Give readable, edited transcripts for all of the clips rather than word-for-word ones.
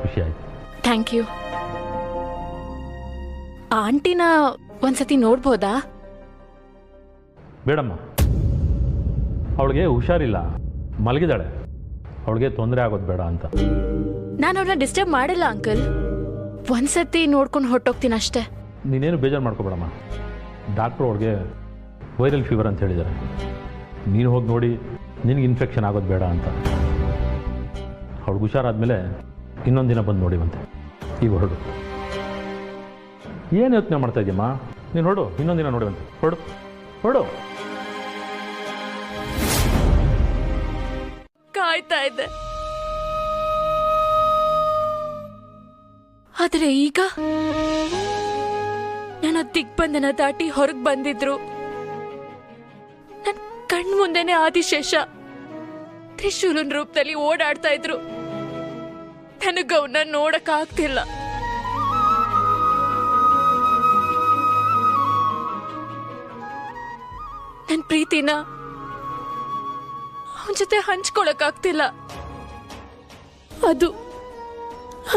ಖುಷಿ ಆಯ್ತು. Thank you. ಆಂಟಿನ ಒಂದ್ಸತಿ ನೋಡ್ಬೋದಾ? ಬೇಡಮ್ಮ, ಅವಳಿಗೆ ಹುಷಾರಿಲ್ಲ, ಮಲಗಿದಾಳೆ. ಅವಳಿಗೆ ತೊಂದರೆ ಆಗೋದು ಬೇಡ ಅಂತ. ನಾನು ಅವ್ರನ್ನ ಡಿಸ್ಟರ್ಬ್ ಮಾಡಿಲ್ಲ ಅಂಕಲ್. ಒಂದ್ಸತಿ ನೋಡ್ಕೊಂಡು ಹೊರಟೋಗ್ತೀನಿ ಅಷ್ಟೇ. ನೀನೇನು ಬೇಜಾರು ಮಾಡ್ಕೋಬೇಡಮ್ಮ. ಡಾಕ್ಟ್ರು ಅವ್ಳಿಗೆ ವೈರಲ್ ಫೀವರ್ ಅಂತ ಹೇಳಿದ್ದಾರೆ. ನೀನು ಹೋಗಿ ನೋಡಿ, ನಿನಗೆ ಇನ್ಫೆಕ್ಷನ್ ಆಗೋದು ಬೇಡ ಅಂತ. ಅವಳಿಗೆ ಹುಷಾರಾದ್ಮೇಲೆ ಇನ್ನೊಂದು ದಿನ ಬಂದು ನೋಡಿವಂತೆ. ಈಗ ಹೊರಡು. ಏನು ಯೋಚನೆ ಮಾಡ್ತಾ ಇದೆಯಮ್ಮ? ನೀನು ಹೊರಡು, ಇನ್ನೊಂದು ದಿನ ನೋಡಿವಂತೆ. ಹೊರಡು ಹೊರಡು. ಕಾಯ್ತಾ ಇದ್ದೆ, ಆದ್ರೆ ಈಗ ನನ್ನ ದಿಗ್ಬಂಧನ ದಾಟಿ ಹೊರಗೆ ಬಂದಿದ್ರು. ನನ್ ಕಣ್ ಮುಂದೆನೆ ಆದಿಶೇಷ ತ್ರಿಶೂಲನ್ ರೂಪದಲ್ಲಿ ಓಡಾಡ್ತಾ ಇದ್ರು. ನನಗವನ್ನ ನೋಡಕ್ ಆಗ್ತಿಲ್ಲ. ನನ್ ಪ್ರೀತಿನ ಅವನ ಜೊತೆ ಹಂಚ್ಕೊಳಕ್ ಆಗ್ತಿಲ್ಲ.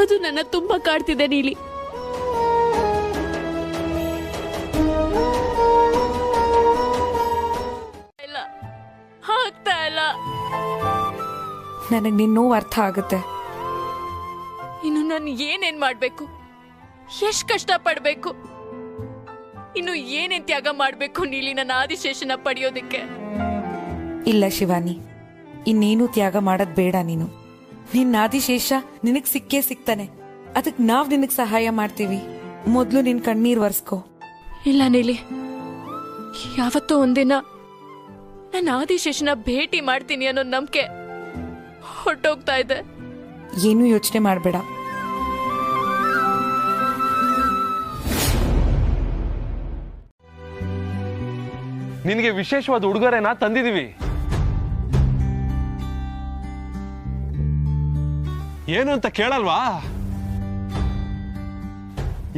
ಅದು ನನ್ನ ತುಂಬಾ ಕಾಡ್ತಿದೆ ನೀಲಿ. ಇಲ್ಲ, ಆಗ್ತಾ ಇಲ್ಲ. ನನಗೆ ನಿನ್ನ ನೋವು ಅರ್ಥ ಆಗುತ್ತೆ. ಇನ್ನು ನಾನು ಏನೇನ್ ಮಾಡ್ಬೇಕು, ಎಷ್ಟ್ ಕಷ್ಟ ಪಡ್ಬೇಕು, ಇನ್ನು ಏನೇನ್ ತ್ಯಾಗ ಮಾಡ್ಬೇಕು ನೀಲಿ ನನ್ನ ಆದಿಶೇಷನ ಪಡೆಯೋದಿಕ್ಕೆ. ಇಲ್ಲ ಶಿವಾನಿ, ಇನ್ನೇನು ತ್ಯಾಗ ಮಾಡೋದ್ ಬೇಡ. ನೀನು ನಿನ್ನ ಆದಿಶೇಷ ನಿನಗ್ ಸಿಕ್ಕೇ ಸಿಗ್ತಾನೆ. ಅದಕ್ ನಾವ್ ನಿನಗ್ ಸಹಾಯ ಮಾಡ್ತೀವಿ. ಮೊದ್ಲು ನಿನ್ ಕಣ್ಣೀರ್ ಒರೆಸ್ಕೋ. ಇಲ್ಲ ನೀಲಿ, ಯಾವತ್ತೋ ಒಂದಿನ ನನ್ನ ಆದಿಶೇಷನ ಭೇಟಿ ಮಾಡ್ತೀನಿ ಅನ್ನೋ ನಂಬಿಕೆ ಹೊರಟೋಗ್ತಾ ಇದೆ. ಏನು ಯೋಚನೆ ಮಾಡ್ಬೇಡ. ನಿನಗೆ ವಿಶೇಷವಾದ ಉಡುಗೊರೆನ ತಂದಿದೀವಿ. ಏನು ಅಂತ ಕೇಳಲ್ವಾ?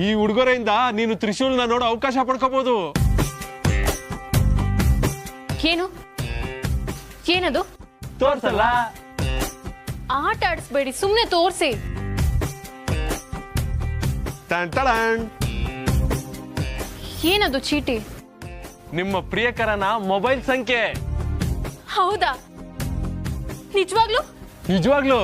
ಈ ಉಡುಗೊರೆಯಿಂದ ನೀನು ತ್ರಿಶೂಲ್ನ ನೋಡೋ ಅವಕಾಶ ಪಡ್ಕೋಬಹುದು. ಏನು ಏನದು? ತೋರ್ಸಲ್ಲ? ಆಟ ಆಡಿಸ್ಬೇಡಿ, ಸುಮ್ನೆ ತೋರ್ಸಿ. ಏನದು ಚೀಟಿ? ನಿಮ್ಮ ಪ್ರಿಯಕರನ ಮೊಬೈಲ್ ಸಂಖ್ಯೆ. ಹೌದಾ? ನಿಜವಾಗ್ಲೂ? ನಿಜವಾಗ್ಲೂ.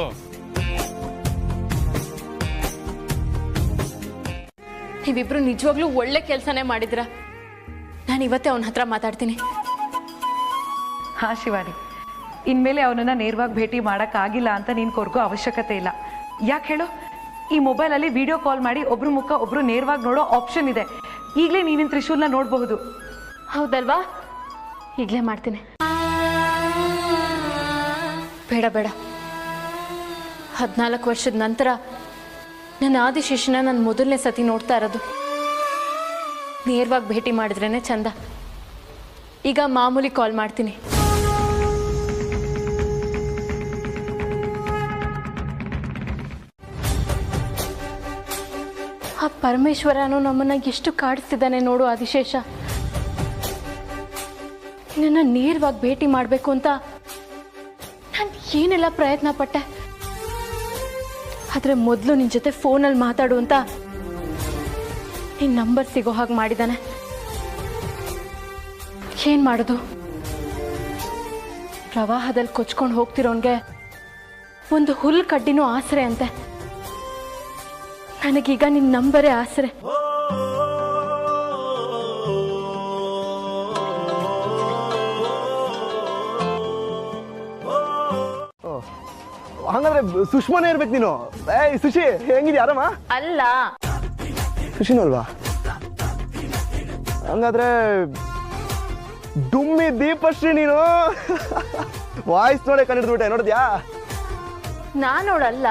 ನೀವಿಬ್ರು ನಿಜವಾಗ್ಲೂ ಒಳ್ಳೆ ಕೆಲಸನೇ ಮಾಡಿದ್ರ. ನಾನು ಇವತ್ತೇ ಅವನ ಹತ್ರ ಮಾತಾಡ್ತೀನಿ. ಹಾ ಶಿವಾನಿ, ಇನ್ಮೇಲೆ ಅವನನ್ನ ನೇರವಾಗಿ ಭೇಟಿ ಮಾಡೋಕ್ಕಾಗಿಲ್ಲ ಅಂತ ನೀನು ಕೊರ್ಗೋ ಅವಶ್ಯಕತೆ ಇಲ್ಲ. ಯಾಕೆ ಹೇಳು? ಈ ಮೊಬೈಲಲ್ಲಿ ವಿಡಿಯೋ ಕಾಲ್ ಮಾಡಿ ಒಬ್ರು ಮುಖ ಒಬ್ರು ನೇರವಾಗಿ ನೋಡೋ ಆಪ್ಷನ್ ಇದೆ. ಈಗಲೇ ನೀನಿನ್ ತ್ರಿಶೂಲ್ನ ನೋಡಬಹುದು. ಹೌದಲ್ವಾ? ಈಗಲೇ ಮಾಡ್ತೀನಿ. ಬೇಡ ಬೇಡ, 14 ವರ್ಷದ ನಂತರ ನನ್ನ ಆದಿಶೇಷನ ನಾನು ಮೊದಲನೇ ಸತಿ ನೋಡ್ತಾ ಇರೋದು. ನೇರವಾಗಿ ಭೇಟಿ ಮಾಡಿದ್ರೇನೆ ಚಂದ. ಈಗ ಮಾಮೂಲಿ ಕಾಲ್ ಮಾಡ್ತೀನಿ. ಆ ಪರಮೇಶ್ವರನು ನಮ್ಮನ್ನ ಎಷ್ಟು ಕಾಡಿಸ್ತಿದ್ದಾನೆ ನೋಡು ಆದಿಶೇಷ. ನನ್ನ ನೇರವಾಗಿ ಭೇಟಿ ಮಾಡಬೇಕು ಅಂತ ನಾನು ಏನೆಲ್ಲ ಪ್ರಯತ್ನ ಪಟ್ಟೆ. ಆದ್ರೆ ಮೊದಲು ನಿನ್ನ ಜೊತೆ ಫೋನಲ್ಲಿ ಮಾತಾಡು ಅಂತ ನಿನ್ನ ನಂಬರ್ ಸಿಗೋ ಹಾಗೆ ಮಾಡಿದ್ದಾನೆ. ಏನ್ ಮಾಡೋದು? ಪ್ರವಾಹದಲ್ಲಿ ಕೊಚ್ಕೊಂಡು ಹೋಗ್ತಿರೋನ್ಗೆ ಒಂದು ಹುಲ್ ಕಡ್ಡಿನೂ ಆಸರೆ ಅಂತೆ. ನನಗೀಗ ನಿನ್ನ ನಂಬರೇ ಆಸರೆ. ಹಂಗಂದ್ರೆ ಸುಷ್ಮಾನೇ ಇರ್ಬೇಕು ನೀನು. ಏಯ್ ಸುಶಿ, ಹೆಂಗಿದ್ಯಾ? ಆರಾಮ? ಅಲ್ಲ, ಸುಶಿನೂ ಅಲ್ವಾ? ಹಂಗಾದ್ರೆ ಡುಮ್ಮಿ ದೀಪಶ್ರೀ ನೀನು. ವಾಯ್ಸ್ ನೋಡೇ ಕಂಡಿಡ್ಬಿಟ್ಟೆ. ನೋಡಿದ್ಯಾ? ನಾನೋಡಲ್ಲ.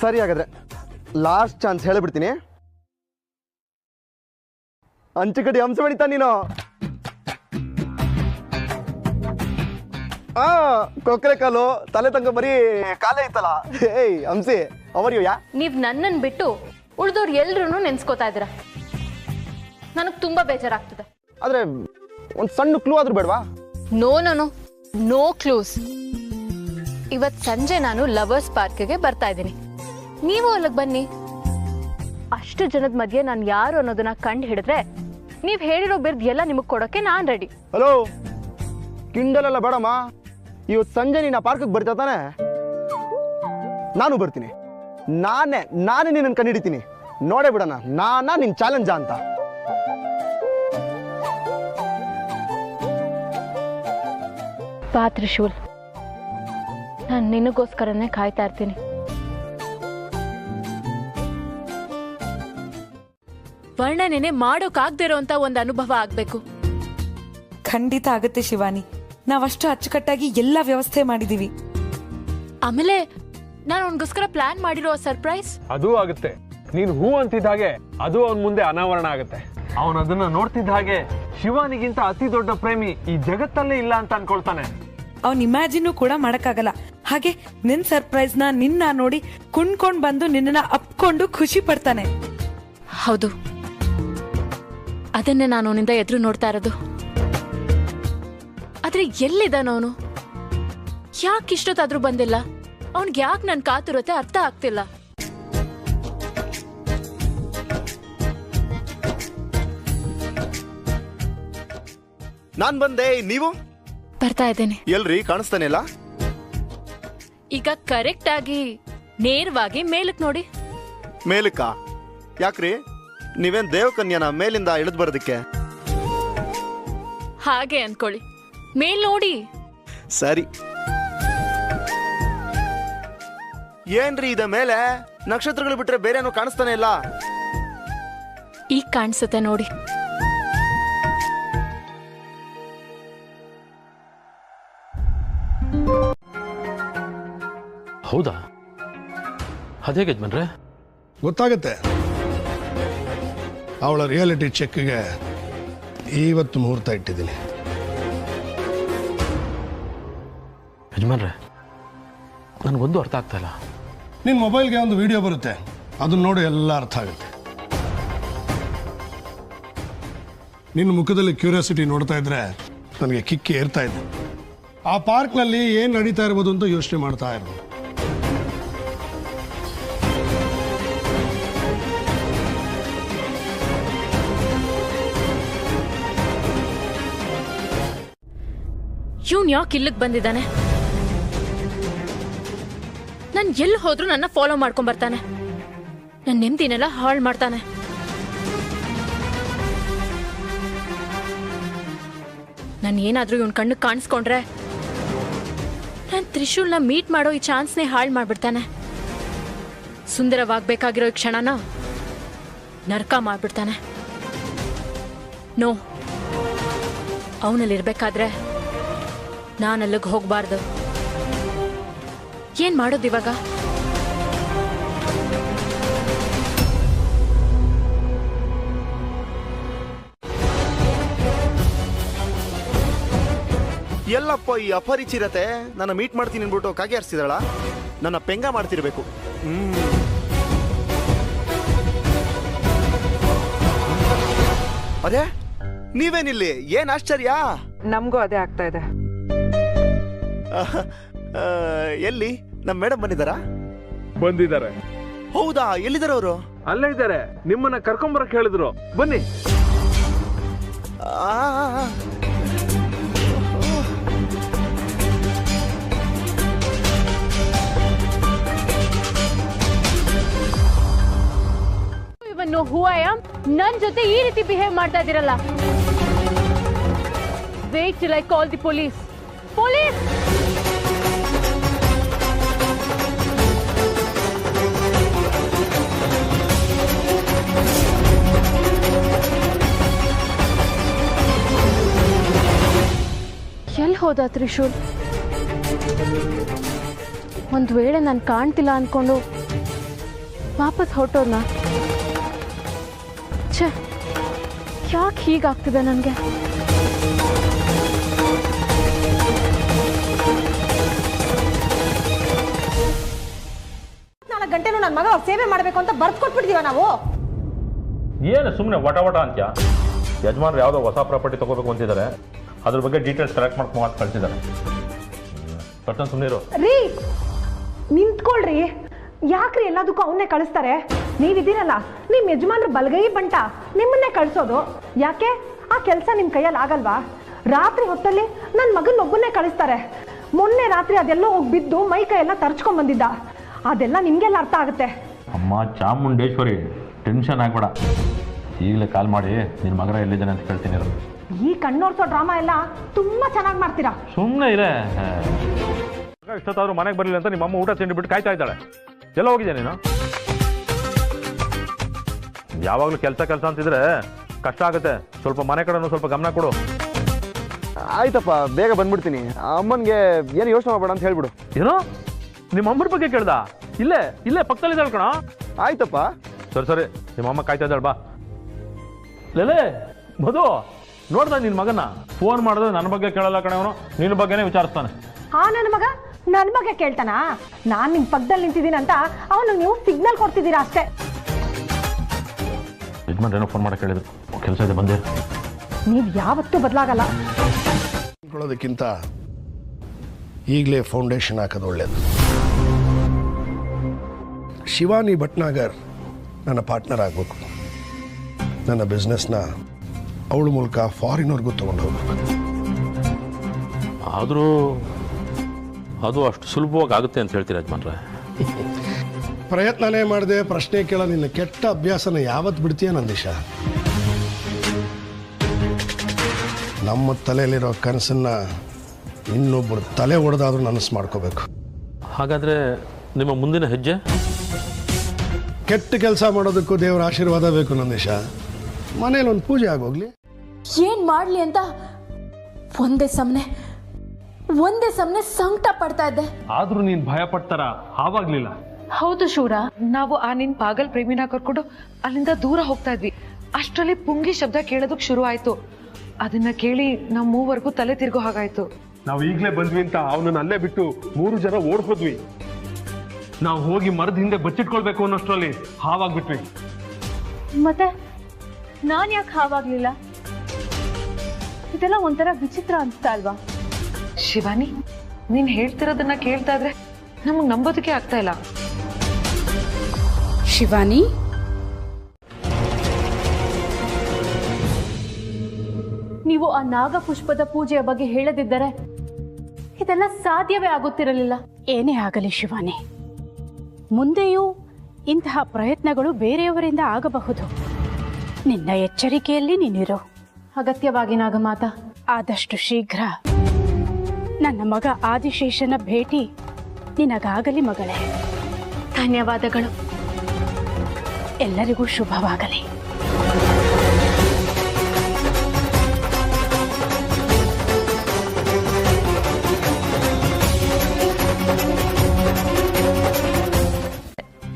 ಸರಿ, ಹಾಗಾದ್ರೆ ಲಾಸ್ಟ್ ಚಾನ್ಸ್ ಹೇಳಿಬಿಡ್ತೀನಿ. ಅಂಚುಕಟ್ಟಿ ಹಂಸ ಬಡಿತಾ ನೀನು. ಕೊಕ್ಕರೆ ಕಾಲು ತಲೆ ತನಕ ಬರೀ ಕಾಲೇ ಇತ್ತಲ್ಲ. ಏಯ್ ಹಂಸಿ, ಅವರ್ ಯಾ? ನೀವ್ ನನ್ನನ್ ಬಿಟ್ಟು ಉಳ್ದವ್ರು ಎಲ್ರು ನೆನ್ಸ್ಕೋತಾ ಇದ್ದೀರಾ. ನನಗ್ ತುಂಬಾ ಬೇಜಾರಾಗ್ತದೆ. ಆದ್ರೆ ಒಂದ್ ಸಣ್ಣ ಕ್ಲೂ ಆದ್ರೂ ಬೇಡವಾ? No no no, no clues. ಇವತ್ತು ಸಂಜೆ ನಾನು ಲವರ್ಸ್ ಪಾರ್ಕ್ಗೆ ಬರ್ತಾ ಇದ್ದೀನಿ, ನೀವು ಅಲ್ಲಿಗೆ ಬನ್ನಿ. ಅಷ್ಟು ಜನದ ಮಧ್ಯೆ ನಾನು ಯಾರು ಅನ್ನೋದನ್ನ ಕಂಡು ಹಿಡಿದ್ರೆ ನೀವು ಹೇಳಿರೋ ಬಿರ್ದು ಎಲ್ಲ ನಿಮಗೆ ಕೊಡೋಕೆ ನಾನು ರೆಡಿ. ಹಲೋ, ಕಿಂಡಲೆಲ್ಲ ಬೇಡಮ್ಮ. ಇವತ್ತು ಸಂಜೆ ನೀನು ಆ ಪಾರ್ಕಿಗೆ ಬರ್ತಾ ತಾನೆ? ನಾನು ಬರ್ತೀನಿ. ನಾನೇ ನಿನ್ನನ್ನು ಕಂಡುಹಿಡಿತೀನಿ. ನೋಡೇ ಬಿಡೋಣ ನಿನ್ನ ಚಾಲೆಂಜ ಅಂತ. ಬಾ ತ್ರಿಶೂಲ್, ನಾನು ನಿನಗೋಸ್ಕರನೇ ಕಾಯ್ತಾ ಇರ್ತೀನಿ. ವರ್ಣನೆನೆ ಮಾಡೋಕ್ಕಾಗದಿರೋ ಅಂತ ಒಂದು ಅನುಭವ ಆಗ್ಬೇಕು. ಖಂಡಿತ ಆಗುತ್ತೆ ಶಿವಾನಿ. ನಾವಷ್ಟು ಅಚ್ಚುಕಟ್ಟಾಗಿ ಎಲ್ಲ ವ್ಯವಸ್ಥೆ ಮಾಡಿದೀವಿ. ಆಮೇಲೆ ನಾನು ಅವನಿಗೋಸ್ಕರ ಪ್ಲಾನ್ ಮಾಡಿರೋ ಸರ್ಪ್ರೈಸ್ ಅದು ಆಗುತ್ತೆ. ನೀನು ಹೂ ಅಂತಿದ್ದ ಹಾಗೆ ಅದು ಅವನ ಮುಂದೆ ಅನಾವರಣ ಆಗುತ್ತೆ. ಅವನು ಅದನ್ನ ನೋಡ್ತಿದ್ದ ಹಾಗೆ ಶಿವಾನಿಗಿಂತ ಅತಿ ದೊಡ್ಡ ಪ್ರೇಮಿ ಈ ಜಗತ್ತಲ್ಲೇ ಇಲ್ಲ ಅಂತ ಅನ್ಕೊಳ್ತಾನೆ. ಅವ್ನ್ ಇಮ್ಯಾಜಿನ್ ಕೂಡ ಮಾಡಕ್ಕಾಗಲ್ಲ. ಹಾಗೆ ನಿನ್ ಸರ್ಪ್ರೈಸ್ ನ ನಿನ್ನ ನೋಡಿ ಕುಣ್ಕೊಂಡ್ ಬಂದು ನಿನ್ನ ಅಪ್ಕೊಂಡು ಖುಷಿ ಪಡ್ತಾನೆ. ಹೌದು, ಅದನ್ನೇ ನಾನು ಅವನಿಂದ ಎದುರು ನೋಡ್ತಾ ಇರೋದು. ಆದ್ರೆ ಎಲ್ಲಿದ್ದಾನವನು? ಯಾಕೆ ಇಷ್ಟೊತ್ತಾದ್ರೂ ಬಂದಿಲ್ಲ? ಅವನ್ಗೆ ಯಾಕೆ ನನ್ ಕಾತುರತೆ ಅರ್ಥ ಆಗ್ತಿಲ್ಲ. ನಾನ್ ಬಂದೆ, ನೀವು ಬರ್ತಾ ಇದ್ದೇನೆ. ಎಲ್ರಿ ಕಾಣಿಸ್ತಾನೆ ಇಲ್ಲ? ಈಗ ಕರೆಕ್ಟ್ ಆಗಿ ನೇರವಾಗಿ ಮೇಲಕ್ ನೋಡಿ. ಮೇಲಕ್ಕ? ಯಾಕ್ರಿ, ನೀವೇನ್ ದೇವಕನ್ಯನ ಮೇಲಿಂದ ಇಳಿದ್ ಬರೋದಕ್ಕೆ? ಹಾಗೆ ಅನ್ಕೊಳ್ಳಿ, ಮೇಲ್ ನೋಡಿ. ಸರಿ. ಏನ್ರಿ ಇದ ಮೇಲೆ ನಕ್ಷತ್ರಗಳು ಬಿಟ್ರೆ ಬೇರೆನೂ ಕಾಣಿಸ್ತಾನೆ ಇಲ್ಲ? ಈಗ ಕಾಣಿಸುತ್ತೆ ನೋಡಿ. ಹೌದಾ? ಅದೇಗೆ ಯಜಮಾನ್ರೆ? ಗೊತ್ತಾಗುತ್ತೆ. ಅವಳ ರಿಯಾಲಿಟಿ ಚೆಕ್ಗೆ ಇವತ್ತು ಮುಹೂರ್ತ ಇಟ್ಟಿದ್ದೀನಿ. ಯಜಮಾನ್ರೆ, ನನಗೊಂದು ಅರ್ಥ ಆಗ್ತಾ ಇಲ್ಲ. ನಿನ್ನ ಮೊಬೈಲ್ಗೆ ಒಂದು ವಿಡಿಯೋ ಬರುತ್ತೆ, ಅದನ್ನ ನೋಡಿ ಎಲ್ಲ ಅರ್ಥ ಆಗುತ್ತೆ. ನಿನ್ನ ಮುಖದಲ್ಲಿ ಕ್ಯೂರಿಯಾಸಿಟಿ ನೋಡ್ತಾ ಇದ್ರೆ ನನಗೆ ಕಿಕ್ಕಿ ಏರ್ತಾ ಇದೆ. ಆ ಪಾರ್ಕ್ನಲ್ಲಿ ಏನು ನಡೀತಾ ಇರ್ಬೋದು ಅಂತ ಯೋಚನೆ ಮಾಡ್ತಾ ಇರೋದು. ಇವನ್ ಯಾಕೆ ಇಲ್ಲಿಗೆ ಬಂದಿದ್ದಾನೆ? ನಾನು ಎಲ್ಲಿ ಹೋದ್ರೂ ನನ್ನ ಫಾಲೋ ಮಾಡ್ಕೊಂಡ್ ಬರ್ತಾನೆ. ನನ್ನ ನೆಮ್ಮದಿನೆಲ್ಲ ಹಾಳು ಮಾಡ್ತಾನೆ. ನಾನು ಏನಾದ್ರೂ ಇವನ್ ಕಣ್ಣು ಕಾಣಿಸ್ಕೊಂಡ್ರೆ ನಾನು ತ್ರಿಶೂಲ್ನ ಮೀಟ್ ಮಾಡೋ ಈ ಚಾನ್ಸ್ನೇ ಹಾಳು ಮಾಡ್ಬಿಡ್ತಾನೆ. ಸುಂದರವಾಗಬೇಕಾಗಿರೋ ಈ ಕ್ಷಣನ ನರಕ ಮಾಡ್ಬಿಡ್ತಾನೆ. ನೋ, ಅವನಲ್ಲಿರ್ಬೇಕಾದ್ರೆ ನಾನಲ್ಲಿಗೆ ಹೋಗ್ಬಾರ್ದು. ಏನ್ ಮಾಡೋದು ಇವಾಗ? ಎಲ್ಲಪ್ಪ ಈ ಅಪರಿಚಿರತೆ ನನ್ನ ಮೀಟ್ ಮಾಡ್ತೀನಿ ಅನ್ಬಿಟ್ಟು ಕಾಗೆ ಹರಿಸಿದಳ. ನನ್ನ ಪೆಂಗ ಮಾಡ್ತಿರ್ಬೇಕು. ಅದೇ ನೀವೇನಿಲ್ಲಿ? ಏನ್ ಆಶ್ಚರ್ಯ? ನಮಗೂ ಅದೇ ಆಗ್ತಾ ಇದೆ. ಎಲ್ಲಿ ನಮ್ಮ ಮೇಡಮ್ ಬಂದಿದ್ದಾರಾ? ಬಂದಿದ್ದಾರೆ. ಹೌದಾ? ಎಲ್ಲಿದ್ದಾರೆ ಅವರು? ಅಲ್ಲೇ ಇದ್ದಾರೆ. ನಿಮ್ಮನ್ನ ಕರ್ಕೊಂಬರಕ್ ಹೇಳಿದ್ರು, ಬನ್ನಿ. ಇವನು ಹೂ ಐ ಆಮ್ ನನ್ ಜೊತೆ ಈ ರೀತಿ ಬಿಹೇವ್ ಮಾಡ್ತಾ ಇದ್ದೀರಲ್ಲ. Wait till I call the police. Police! ಎಲ್ಲಿ ಹೋದ ತ್ರಿಶೂಲ್? ಒಂದ್ ವೇಳೆ ನಾನು ಕಾಣ್ತಿಲ್ಲ ಅನ್ಕೊಂಡು ವಾಪಸ್ ಹೊರಟೋದ್ನ? ಛೇ, ಯಾಕೆ ಹೀಗಾಗ್ತಿದೆ ನನಗೆ? 4 ಗಂಟೆನೂ ನನ್ನ ಮಗ ಅವ್ರ ಸೇವೆ ಮಾಡಬೇಕು ಅಂತ ಬರ್ದು ಕೊಟ್ಬಿಡ್ತೀವ ನಾವು. ಏನು ಸುಮ್ಮನೆ ವಟ ಅಂತ್ಯ? ಯಜಮಾನ್ರು ಯಾವುದೋ ಹೊಸ ಪ್ರಾಪರ್ಟಿ ತಗೋಬೇಕು ಅಂತಿದ್ದಾರೆ, ಅದ್ರ ಬಗ್ಗೆ ಡೀಟೇಲ್ಸ್ ಕಲೆಕ್ಟ್ ಮಾಡ್ಕೊಂಡು ಕಳಿಸಿದ್ದಾರೆ. ಬರ್ತಾನೆ ಸುಮ್ಮನಿರು. ರೀ ನಿಂತ್ಕೊಳ್ರಿ, ಯಾಕ್ರಿ ಎಲ್ಲದಕ್ಕೂ ಅವನ್ನೇ ಕಳಿಸ್ತಾರೆ? ನೀವಿದ್ದೀರಲ್ಲ, ನಿಮ್ಮ ಯಜಮಾನ್ರು ಬಲಗೈ ಬಂಟ, ನಿಮ್ಮನ್ನೇ ಕಳಿಸೋದು ಯಾಕೆ? ಆ ಕೆಲಸ ನಿಮ್ಮ ಕೈಯಲ್ಲಿ ಆಗಲ್ವಾ? ರಾತ್ರಿ ಹೊತ್ತಲ್ಲಿ ನನ್ನ ಮಗನೊಬ್ಬನ್ನೇ ಕಳಿಸ್ತಾರೆ. ಮೊನ್ನೆ ರಾತ್ರಿ ಅದೆಲ್ಲೋ ಹೋಗಿ ಬಿದ್ದು ಮೈ ಕೈ ಎಲ್ಲ ತರ್ಚ್ಕೊಂಡ್ ಬಂದಿದ್ದ. ಅದೆಲ್ಲ ನಿಮ್ಗೆಲ್ಲ ಅರ್ಥ ಆಗುತ್ತೆ. ಅಮ್ಮ ಚಾಮುಂಡೇಶ್ವರಿ, ಟೆನ್ಷನ್ ಆಗ್ಬೇಡ. ಈಗಲೇ ಕಾಲ್ ಮಾಡಿ ನಿನ್ನ ಮಗರ ಎಲ್ಲಿದ್ದಾನೆ ಅಂತ ಕೇಳ್ತೀನಿ. ಈ ಕಣ್ಣೋರ್ಸೋ ಡ್ರಾಮಾ ಎಲ್ಲ ತುಂಬಾ ಚೆನ್ನಾಗಿ ಮಾಡ್ತೀರಾ. ಸುಮ್ಮನೆ ಇದೆ. ಇಷ್ಟೊತ್ತಾದ್ರೂ ಮನೆಗೆ ಬರಲಿಲ್ಲ ಅಂತ ನಿಮ್ಮ ಅಮ್ಮ ಊಟ ತಿಂಡಿ ಬಿಟ್ಟು ಕಾಯ್ತಾ ಇದ್ದಾಳೆ. ಎಲ್ಲ ಹೋಗಿದ್ಯಾ ನೀನು? ಯಾವಾಗಲೂ ಕೆಲಸ ಅಂತಿದ್ರೆ ಕಷ್ಟ ಆಗುತ್ತೆ. ಸ್ವಲ್ಪ ಮನೆ ಕಡೆನೂ ಸ್ವಲ್ಪ ಗಮನ ಕೊಡು. ಆಯ್ತಪ್ಪ, ಬೇಗ ಬಂದ್ಬಿಡ್ತೀನಿ. ಅಮ್ಮನಿಗೆ ಏನು ಯೋಚನೆ ಮಾಡಬೇಡ ಅಂತ ಹೇಳ್ಬಿಡು. ಏನೋ ನಿಮ್ಮ ಅಮ್ಮರ ಬಗ್ಗೆ ಕೇಳ್ದ? ಇಲ್ಲೇ ಪಕ್ಕದಲ್ಲಿ ಇದ್ದಾಳೆ ಕಣ. ಆಯ್ತಪ್ಪ. ಸರಿ, ನಿಮ್ಮ ಅಮ್ಮ ಕಾಯ್ತಾ ಇದ್ದಾಳೆ, ಬಾ. ಲೇಲೇ ಮಧು, ನೋಡ್ದ ನಿನ್ನ ಮಗನ? ಫೋನ್ ಮಾಡಿದ್ರೆ ನನ್ನ ಬಗ್ಗೆ ಕೇಳಲ್ಲ ಕಣ, ಅವನು ನಿನ್ನ ಬಗ್ಗೆನೇ ವಿಚಾರಿಸ್ತಾನೆ. ನನ್ನ ಮಗ ನನ್ನ ಬಗ್ಗೆ ಕೇಳ್ತಾನ? ನಾನ್ ನಿಮ್ ಪಕ್ಕದಲ್ಲಿ ನಿಂತಿದ್ದೀನಿ ಅಂತ ಅವನು ನೀವು ಸಿಗ್ನಲ್ ಕೊಡ್ತಿದ್ದೀರಾ ಅಷ್ಟೇ. ಯಜಮಾನ್ ಏನೋ ಫೋನ್ ಮಾಡಕ್ಕೆ ಹೇಳಿದ್ರು, ಕೆಲಸ ಇದೆ ಬಂದೆ. ನೀವ್ ಯಾವತ್ತೂ ಬದಲಾಗಲ್ಲ. ಕೊಳ್ಳೋದಕ್ಕಿಂತ ಈಗಲೇ ಫೌಂಡೇಶನ್ ಹಾಕೋದು ಒಳ್ಳೆಯದು. ಶಿವಾನಿ ಭಟ್ನಾಗರ್ ನನ್ನ ಪಾರ್ಟ್ನರ್ ಆಗಬೇಕು. ನನ್ನ ಬಿಸ್ನೆಸ್ನ ಅವಳ ಮೂಲಕ ಫಾರಿನ್ವರೆಗೂ ತೊಗೊಂಡು ಹೋಗ್ಬೇಕು. ಆದರೂ ಅದು ಅಷ್ಟು ಸುಲಭವಾಗಿ ಆಗುತ್ತೆ ಅಂತ ಹೇಳ್ತೀರ ಯಜಮಾನ್ರೆ? ಪ್ರಯತ್ನನೇ ಮಾಡದೆ ಪ್ರಶ್ನೆ ಕೇಳೋ ನಿನ್ನ ಕೆಟ್ಟ ಅಭ್ಯಾಸನ ಯಾವತ್ತು ಬಿಡ್ತೀಯ ನಂದೀಶ? ನಮ್ಮ ತಲೆಯಲ್ಲಿರೋ ಕನಸನ್ನ ಇನ್ನೊಬ್ಬರು ತಲೆ ಹೊಡೆದಾದ್ರೂ ನನಸು ಮಾಡ್ಕೋಬೇಕು. ಹಾಗಾದರೆ ನಿಮ್ಮ ಮುಂದಿನ ಹೆಜ್ಜೆ? ಕೆಟ್ಟ ಕೆಲಸ ಮಾಡೋದಕ್ಕೂ ದೇವರ ಆಶೀರ್ವಾದ ಬೇಕು ನಂದೀಶ. ಮನೇಲಿ ಒಂದು ಪೂಜೆ ಆಗೋಗ್ಲಿ. ಏನ್ ಮಾಡ್ಲಿ ಅಂತ ಒಂದೇ ಸಮನೆ ಸಂಕಟ ಪಡ್ತಾ ಇದ್ದೆ. ಆದ್ರೂ ನೀನ್ ಭಯ ಪಡ್ತಾರ ಆವಾಗ್ಲಿಲ್ಲ. ಹೌದು ಶೂರ, ನಾವು ಆ ನಿನ್ ಪಾಗಲ್ ಪ್ರೇಮಿನ ಕರ್ಕೊಂಡು ಅಲ್ಲಿಂದ ದೂರ ಹೋಗ್ತಾ ಇದ್ವಿ. ಅಷ್ಟರಲ್ಲಿ ಪುಂಗಿ ಶಬ್ದ ಕೇಳೋದಕ್ ಶುರು ಆಯ್ತು. ಅದನ್ನ ಕೇಳಿ ನಮ್ ಮೂವರೆಗೂ ತಲೆ ತಿರ್ಗೋ ಹಾಗಾಯ್ತು. ನಾವು ಈಗ್ಲೇ ಬಂದ್ವಿ ಅಂತ ಅವನನ್ನ ಅಲ್ಲೇ ಬಿಟ್ಟು 3 ಜನ ಓಡ್ ಹೋದ್ವಿ. ನಾವು ಹೋಗಿ ಮರದ ಹಿಂದೆ ಬಚ್ಚಿಟ್ಕೊಳ್ಬೇಕು ಅನ್ನೋಷ್ಟ್ರಲ್ಲಿ ಹಾವಾಗ್ಬಿಟ್ವಿ. ಮತ್ತೆ ನಾನ್ ಯಾಕೆ ಹಾವಾಗ್ಲಿಲ್ಲ? ಇದೆಲ್ಲ ಒಂಥರ ವಿಚಿತ್ರ ಅನ್ಸ್ತಾ ಅಲ್ವಾ? ಶಿವಾನಿ, ನೀನ್ ಹೇಳ್ತಿರೋದನ್ನ ಕೇಳ್ತಾ ಇದ್ರೆ ನಮಗ್ ನಂಬೋದಕ್ಕೆ ಆಗ್ತಾ ಇಲ್ಲ. ಶಿವಾನಿ, ನೀವು ಆ ನಾಗಪುಷ್ಪದ ಪೂಜೆಯ ಬಗ್ಗೆ ಹೇಳದಿದ್ದರೆ ಇದೆಲ್ಲ ಸಾಧ್ಯವೇ ಆಗುತ್ತಿರಲಿಲ್ಲ. ಏನೇ ಆಗಲಿ ಶಿವಾನಿ, ಮುಂದೆಯೂ ಇಂತಹ ಪ್ರಯತ್ನಗಳು ಬೇರೆಯವರಿಂದ ಆಗಬಹುದು. ನಿನ್ನ ಎಚ್ಚರಿಕೆಯಲ್ಲಿ ನೀನಿರು. ಅಗತ್ಯವಾಗಿ ನಾಗಮಾತ. ಆದಷ್ಟು ಶೀಘ್ರ ನನ್ನ ಮಗ ಆದಿಶೇಷನ ಭೇಟಿ ನಿನಗಾಗಲಿ ಮಗಳೇ. ಧನ್ಯವಾದಗಳು. ಎಲ್ಲರಿಗೂ ಶುಭವಾಗಲಿ.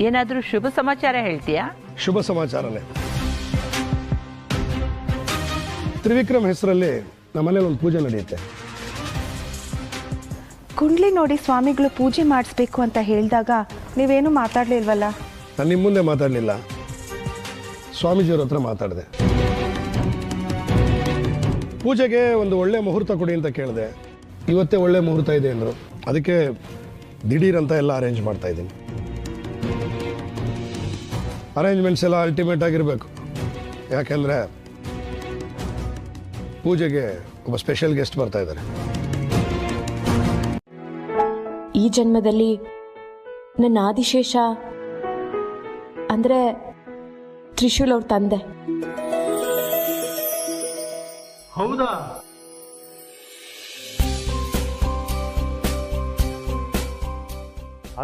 ಏನಾದರೂ ಶುಭ ಸಮಾಚಾರ ಹೇಳ್ತೀಯಾ? ಶುಭ ಸಮಾಚಾರನೇ. ತ್ರಿವಿಕ್ರಮ್ ಹೆಸರಲ್ಲಿ ನಮ್ಮನೇಲಿ ಒಂದು ಪೂಜೆ ನಡೆಯುತ್ತೆ. ಕುಂಡ್ಲಿ ನೋಡಿ ಸ್ವಾಮಿಗಳು ಪೂಜೆ ಮಾಡಿಸ್ಬೇಕು ಅಂತ ಹೇಳಿದಾಗ ನೀವೇನು ಮಾತಾಡ್ಲಿಲ್ವಲ್ಲ? ನಾನು ನಿಮ್ಮ ಮುಂದೆ ಮಾತಾಡಲಿಲ್ಲ, ಸ್ವಾಮೀಜಿಯವ್ರ ಹತ್ರ ಮಾತಾಡಿದೆ. ಪೂಜೆಗೆ ಒಂದು ಒಳ್ಳೆ ಮುಹೂರ್ತ ಕೊಡಿ ಅಂತ ಕೇಳಿದೆ. ಇವತ್ತೇ ಒಳ್ಳೆ ಮುಹೂರ್ತ ಇದೆ ಅಂದರು. ಅದಕ್ಕೆ ದಿಢೀರಂತ ಎಲ್ಲ ಅರೇಂಜ್ ಮಾಡ್ತಾ ಇದ್ದೀನಿ. ಅರೇಂಜ್ಮೆಂಟ್ಸ್ ಎಲ್ಲ ಅಲ್ಟಿಮೇಟ್ ಆಗಿರಬೇಕು. ಯಾಕೆಂದರೆ ಪೂಜೆಗೆ ಒಬ್ಬ ಸ್ಪೆಷಲ್ ಗೆಸ್ಟ್ ಬರ್ತಾ ಇದ್ದಾರೆ. ಈ ಜನ್ಮದಲ್ಲಿ ನನ್ನ ಆದಿಶೇಷ ಅಂದ್ರೆ ತ್ರಿಶೂಲ್ ಅವ್ರ ತಂದೆ. ಹೌದಾ?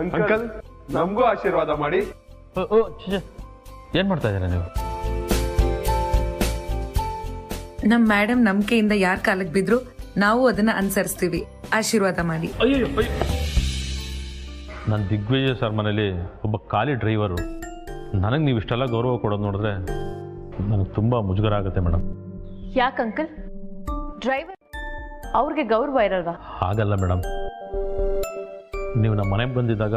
ಅಂಕಲ್, ನಮಗೂ ಆಶೀರ್ವಾದ ಮಾಡಿ. ಏನು ಮಾಡ್ತಾ ಇದ್ದೀರಾ ನೀವು? ನಮ್ ಮೇಡಮ್ ನಂಬಿಕೆಯಿಂದ ಯಾರ ಕಾಲಕ್ಕೆ ಬಿದ್ರು ನಾವು ಅದನ್ನ ಅನುಸರಿಸ್ತೀವಿ. ಆಶೀರ್ವಾದ ಮಾಡಿ. ಅಯ್ಯೋ, ನನ್ನ ದಿಗ್ವಿಜಯ ಸರ್ ಮನೇಲಿ ಒಬ್ಬ ಖಾಲಿ ಡ್ರೈವರು. ನನಗೆ ನೀವು ಇಷ್ಟೆಲ್ಲ ಗೌರವ ಕೊಡೋದು ನೋಡಿದ್ರೆ ನನಗೆ ತುಂಬ ಮುಜುಗರ ಆಗುತ್ತೆ ಮೇಡಮ್. ಯಾಕೆ ಅಂಕಲ್? ಡ್ರೈವರ್ ಅವ್ರಿಗೆ ಗೌರವ ಇರಲ್ವಾ? ಹಾಗಲ್ಲ ಮೇಡಮ್, ನೀವು ನಮ್ಮ ಮನೆಗೆ ಬಂದಿದ್ದಾಗ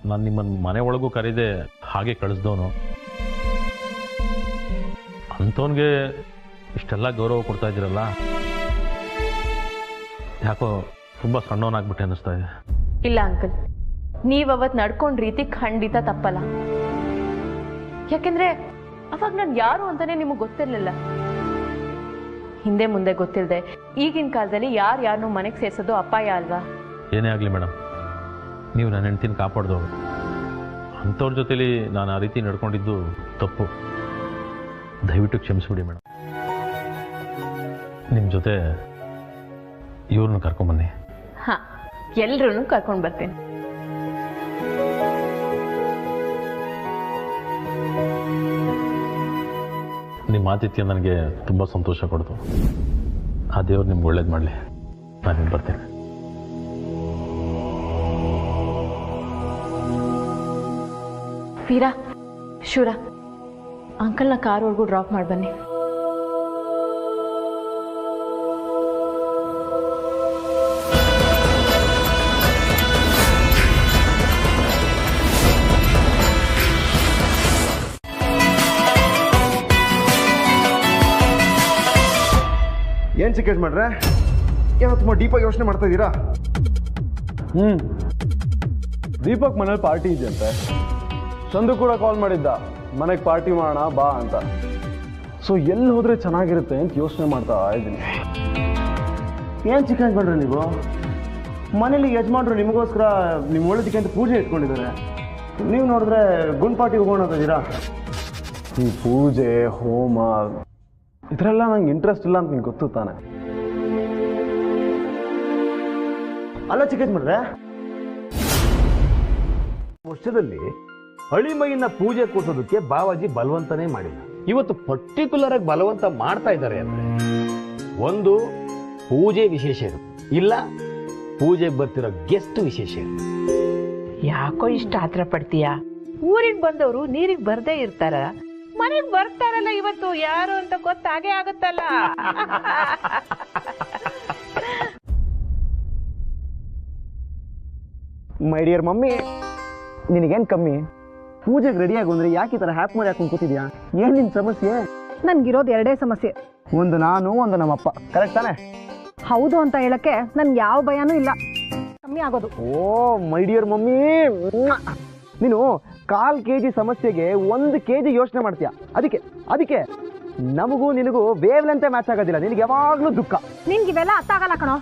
ನಾನು ನಿಮ್ಮನ್ನು ಮನೆ ಒಳಗೂ ಕರೀದೆ ಹಾಗೆ ಕಳಿಸ್ದವನು. ಅಂಥವನಿಗೆ ಇಷ್ಟೆಲ್ಲ ಗೌರವ ಕೊಡ್ತಾ ಇದ್ದೀರಲ್ಲ, ಯಾಕೋ ತುಂಬ ಸಣ್ಣವನಾಗ್ಬಿಟ್ಟೆ ಅನ್ನಿಸ್ತಾ ಇದೆ. ಇಲ್ಲ ಅಂಕಲ್, ನೀವವತ್ತು ನಡ್ಕೊಂಡ ರೀತಿ ಖಂಡಿತ ತಪ್ಪಲ್ಲ. ಯಾಕೆಂದ್ರೆ ಅವಾಗ ನಾನು ಯಾರು ಅಂತಾನೆ ನಿಮಗೆ ಗೊತ್ತಿರಲಿಲ್ಲ. ಹಿಂದೆ ಮುಂದೆ ಗೊತ್ತಿಲ್ಲದೆ ಈಗಿನ ಕಾಲದಲ್ಲಿ ಯಾರನ್ನೂ ಮನೆಗೆ ಸೇರಿಸೋದು ಅಪಾಯ ಅಲ್ವಾ? ಏನೇ ಆಗಲಿ ಮೇಡಮ್, ನೀವು ನನ್ನ ಹೆಂಡ್ತಿನ ಕಾಪಾಡ್ದವ್ರು. ಅಂಥವ್ರ ಜೊತೆಲಿ ನಾನು ಆ ರೀತಿ ನಡ್ಕೊಂಡಿದ್ದು ತಪ್ಪು. ದಯವಿಟ್ಟು ಕ್ಷಮಿಸ್ಬಿಡಿ ಮೇಡಮ್. ನಿಮ್ಮ ಜೊತೆ ಇವ್ರನ್ನ ಕರ್ಕೊಂಬನ್ನಿ. ಹಾಂ, ಎಲ್ರೂ ಕರ್ಕೊಂಡು ಬರ್ತೀನಿ. ನಿಮ್ಮ ಆತಿಥ್ಯ ನನಗೆ ತುಂಬ ಸಂತೋಷ ಕೊಡ್ತು. ಆ ದೇವ್ರು ನಿಮ್ಗೆ ಒಳ್ಳೇದು ಮಾಡಲಿ. ನಾನು ಬರ್ತೀನಿ. ವೀರಾ, ಶೂರ, ಅಂಕಲ್ನ ಕಾರ್ವರೆಗೂ ಡ್ರಾಪ್ ಮಾಡಿ ಬನ್ನಿ. ಏನು ಚಿಕೇಶ್ ಮಾಡ್ರೆ, ಏನೋ ತುಂಬ ಡೀಪಾಗಿ ಯೋಚನೆ ಮಾಡ್ತಾ ಇದ್ದೀರಾ? ದೀಪಕ್ ಮನೇಲಿ ಪಾರ್ಟಿ ಇದೆಯಂತೆ. ಚಂದು ಕೂಡ ಕಾಲ್ ಮಾಡಿದ್ದ, ಮನೆಗೆ ಪಾರ್ಟಿ ಮಾಡೋಣ ಬಾ ಅಂತ. ಸೊ ಎಲ್ಲಿ ಹೋದ್ರೆ ಚೆನ್ನಾಗಿರುತ್ತೆ ಅಂತ ಯೋಚನೆ ಮಾಡ್ತಾ ಇದ್ದೀನಿ. ಏನು ಚಿಕೇಶ್ ಮಾಡ್ರೆ ನೀವು? ಮನೇಲಿ ಯಜಮಾನ್ರು ನಿಮಗೋಸ್ಕರ ನಿಮ್ಮ ಒಳ್ಳೇದಕ್ಕೆ ಅಂತ ಪೂಜೆ ಇಟ್ಕೊಂಡಿದ್ದಾರೆ. ನೀವು ನೋಡಿದ್ರೆ ಗುಂಡ್ ಪಾರ್ಟಿ ಹೋಗೋಣ ಅಂತಿದ್ದೀರಾ? ಈ ಪೂಜೆ ಹೋಮ ಇದರೆಲ್ಲ ನಂಗೆ ಇಂಟ್ರೆಸ್ಟ್ ಇಲ್ಲ ಅಂತ ನಿಂಗೆ ಗೊತ್ತು ತಾನೆ. ಅಲ್ಲ ಚಿಕೇಶ್ ಮಾಡ್ರೆ, ವರ್ಷದಲ್ಲಿ ಹಳಿಮೈನ ಪೂಜೆ ಕೂಸೋದಕ್ಕೆ ಬಾವಾಜಿ ಬಲವಂತನೇ ಮಾಡಿಲ್ಲ. ಇವತ್ತು ಪರ್ಟಿಕ್ಯುಲರ್ ಆಗಿ ಬಲವಂತ ಮಾಡ್ತಾ ಇದ್ದಾರೆ ಅಂದ್ರೆ ಒಂದು ಪೂಜೆ ವಿಶೇಷ ಇರುತ್ತೆ, ಇಲ್ಲ ಪೂಜೆಗೆ ಬರ್ತಿರೋ ಗೆಸ್ಟ್ ವಿಶೇಷ ಇರುತ್ತೆ. ಯಾಕೋ ಇಷ್ಟ ಆತರ ಪಡ್ತೀಯ? ಊರಿಗೆ ಬಂದವರು ನೀರಿಗೆ ಬರ್ದೇ ಇರ್ತಾರ, ಮನೆಗೆ ಬರ್ತಾರಲ್ಲ ಇವತ್ತು ಯಾರು ಅಂತ ಗೊತ್ತಾಗೇ ಆಗುತ್ತಲ್ಲ. ಮೈ ಡಿಯರ್ ಮಮ್ಮಿ, ನಿನಗೇನು ಕಮ್ಮಿ? ಪೂಜೆಗೆ ರೆಡಿಯಾಗಿ ಅಂದ್ರೆ ಯಾಕೆ ಈ ಥರ ಹ್ಯಾಪ್ ಮಾಡಿ ಹಾಕೊಂಡು ಕೂತಿದ್ಯಾ? ಏನು ನಿನ್ನ ಸಮಸ್ಯೆ? ನನ್ಗಿರೋದು ಎರಡೇ ಸಮಸ್ಯೆ, ಒಂದು ನಾನು, ಒಂದು ನಮ್ಮಪ್ಪ. ಕರೆಕ್ಟ್ ತಾನೆ? ಹೌದು ಅಂತ ಹೇಳಕ್ಕೆ ನನ್ಗೆ ಯಾವ ಭಯನೂ ಇಲ್ಲ. ಕಮ್ಮಿ ಆಗೋದು. ಓ ಮೈ ಡಿಯರ್ ಮಮ್ಮಿ, ನೀನು 1/4 kg ಸಮಸ್ಯೆಗೆ 1 kg ಯೋಚನೆ ಮಾಡ್ತೀಯ. ಅದಕ್ಕೆ ನಮಗೂ ನಿನಗೂ ವೇವ್ಲೆಂತೆ ಮ್ಯಾಚ್ ಆಗೋದಿಲ್ಲ. ನಿನಗೆ ಯಾವಾಗಲೂ ದುಃಖ. ನಿನ್ಗಿವೆಲ್ಲ ಅರ್ಥ ಆಗಲ್ಲ ಕಣೋ.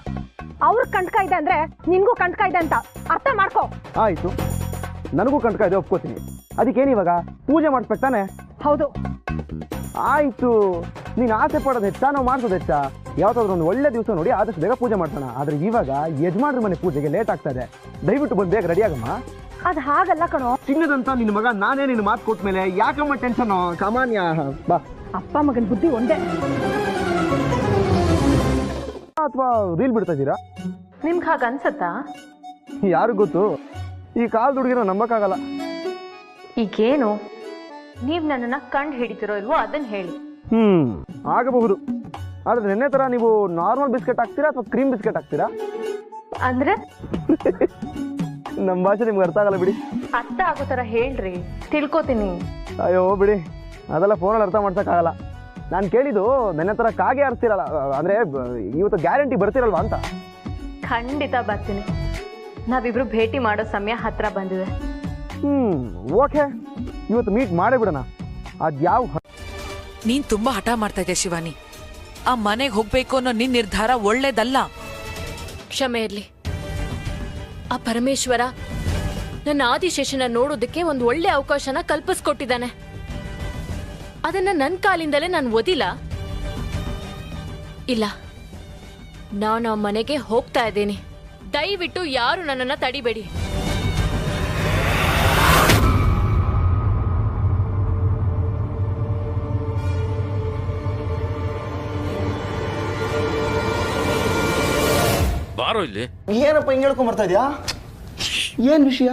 ಅವ್ರ ಕಂಟಕ ಇದೆ ಅಂದ್ರೆ ನಿನ್ಗೂ ಕಂಟಕ ಇದೆ ಅಂತ ಅರ್ಥ ಮಾಡ್ಕೋ. ಆಯ್ತು, ನನಗೂ ಕಂಟಕ ಇದೆ, ಒಪ್ಕೋತೀನಿ. ಅದಕ್ಕೇನು ಇವಾಗ ಪೂಜೆ ಮಾಡಿಸ್ಬೇಕು ತಾನೆ? ಹೌದು. ಆಯ್ತು, ನೀನು ಆಸೆ ಪಡೋದು ಹೆಚ್ಚಾ, ನಾವು ಮಾಡಿಸೋದು ಹೆಚ್ಚಾ? ಯಾವತ್ತಾದ್ರೂ ಒಂದು ಒಳ್ಳೆ ದಿವಸ ನೋಡಿ ಆದಷ್ಟು ಬೇಗ ಪೂಜೆ ಮಾಡ್ಸೋಣ. ಆದ್ರೆ ಇವಾಗ ಯಜಮಾನ್ರ ಮನೆ ಪೂಜೆಗೆ ಲೇಟ್ ಆಗ್ತಾ ಇದೆ. ದಯವಿಟ್ಟು ಬಂದು ಬೇಗ ರೆಡಿ ಆಗಮ್ಮ. ಅದು ಹಾಗಲ್ಲ ಕಣೋ. ಚಿನ್ನದಂತ ನಿನ್ನ ಮಗ ನಾನೇ ನಿನ್ನ ಮಾತು ಕೊಟ್ಟ ಮೇಲೆ ಯಾಕಮ್ಮ ಟೆನ್ಷನ್? ಸಾಮಾನ್ಯ ಬಾ. ಅಪ್ಪ ಮಗನ ಬುದ್ಧಿ ಒಂದೇ. ಅಥವಾ ರೀಲ್ ಬಿಡ್ತಾ ಇದ್ದೀರಾ? ನಿಮ್ಗೆ ಹಾಗೆ ಅನ್ಸತ್ತಾ? ಯಾರು ಗೊತ್ತು, ಈ ಕಾಲದ ಹುಡುಗಿನ ನಂಬಕ್ಕಾಗಲ್ಲ. ಈಗೇನು ನೀವು ನನ್ನನ್ನ ಕಂಡು ಹಿಡಿತಿರೋ ಇಲ್ವೋ ಅದನ್ನ ಹೇಳಿ. ಆಗಬಹುದು. ಆದ್ರೆ ನೆನ್ನೆ ತರ ನೀವು ನಾರ್ಮಲ್ ಬಿಸ್ಕೆಟ್ ಹಾಕ್ತೀರಾ ಅಥವಾ ಕ್ರೀಮ್ ಬಿಸ್ಕೆಟ್ ಹಾಕ್ತೀರಾ? ಅಂದ್ರೆ ನಮ್ಮ ಭಾಷೆ ನಿಮ್ಗೆ ಅರ್ಥ ಆಗಲ್ಲ ಬಿಡಿ. ಅರ್ಥ ಆಗೋ ತರ ಹೇಳ್ರಿ, ತಿಳ್ಕೊತೀನಿ. ಅಯ್ಯೋ ಬಿಡಿ, ಅದೆಲ್ಲ ಫೋನಲ್ಲಿ ಅರ್ಥ ಮಾಡ್ಸಕ್ಕಾಗಲ್ಲ. ನಾನು ಕೇಳಿದ್ದು ನೆನ್ನೆ ತರ ಕಾಗೆ ಆರಿಸ್ತಿರಲ್ಲ, ಅಂದ್ರೆ ಇವತ್ತು ಗ್ಯಾರಂಟಿ ಬರ್ತಿರಲ್ವಾ ಅಂತ. ಖಂಡಿತ ಬರ್ತೀನಿ. ನಾವಿಬ್ರು ಭೇಟಿ ಮಾಡೋ ಸಮಯ ಹತ್ರ ಬಂದಿದೆ. ಓಕೆ, ಇವತ್ತು ಮೀಟ್ ಮಾಡೇ ಬಿಡೋಣ. ಅದ್ಯಾವ ನೀನ್ ತುಂಬಾ ಹಠ ಮಾಡ್ತಾ ಇದ್ದೆ ಶಿವಾನಿ. ಆ ಮನೆಗೆ ಹೋಗ್ಬೇಕು ಅನ್ನೋ ನಿನ್ ನಿರ್ಧಾರ ಒಳ್ಳೇದಲ್ಲ. ಕ್ಷಮೆ ಇರ್ಲಿ. ಆ ಪರಮೇಶ್ವರ ನನ್ನ ಆದಿಶೇಷನ ನೋಡೋದಕ್ಕೆ ಒಂದು ಒಳ್ಳೆ ಅವಕಾಶನ ಕಲ್ಪಿಸ್ಕೊಟ್ಟಿದ್ದಾನೆ. ಅದನ್ನ ನನ್ನ ಕಾಲಿಂದಲೇ ನಾನು ಓದಿಲ್ಲ. ಇಲ್ಲ, ನಾನು ಆ ಮನೆಗೆ ಹೋಗ್ತಾ ಇದ್ದೀನಿ. ದಯವಿಟ್ಟು ಯಾರು ನನ್ನನ್ನ ತಡಿಬೇಡಿ. ಬಾರೋ ಇಲ್ಲಿ. ಏನಪ್ಪ ಹಿಂಗ್ ಹೇಳ್ಕೊಂಡ್ ಬರ್ತಾ ಇದ್ಯಾ? ಏನ್ ವಿಷಯ?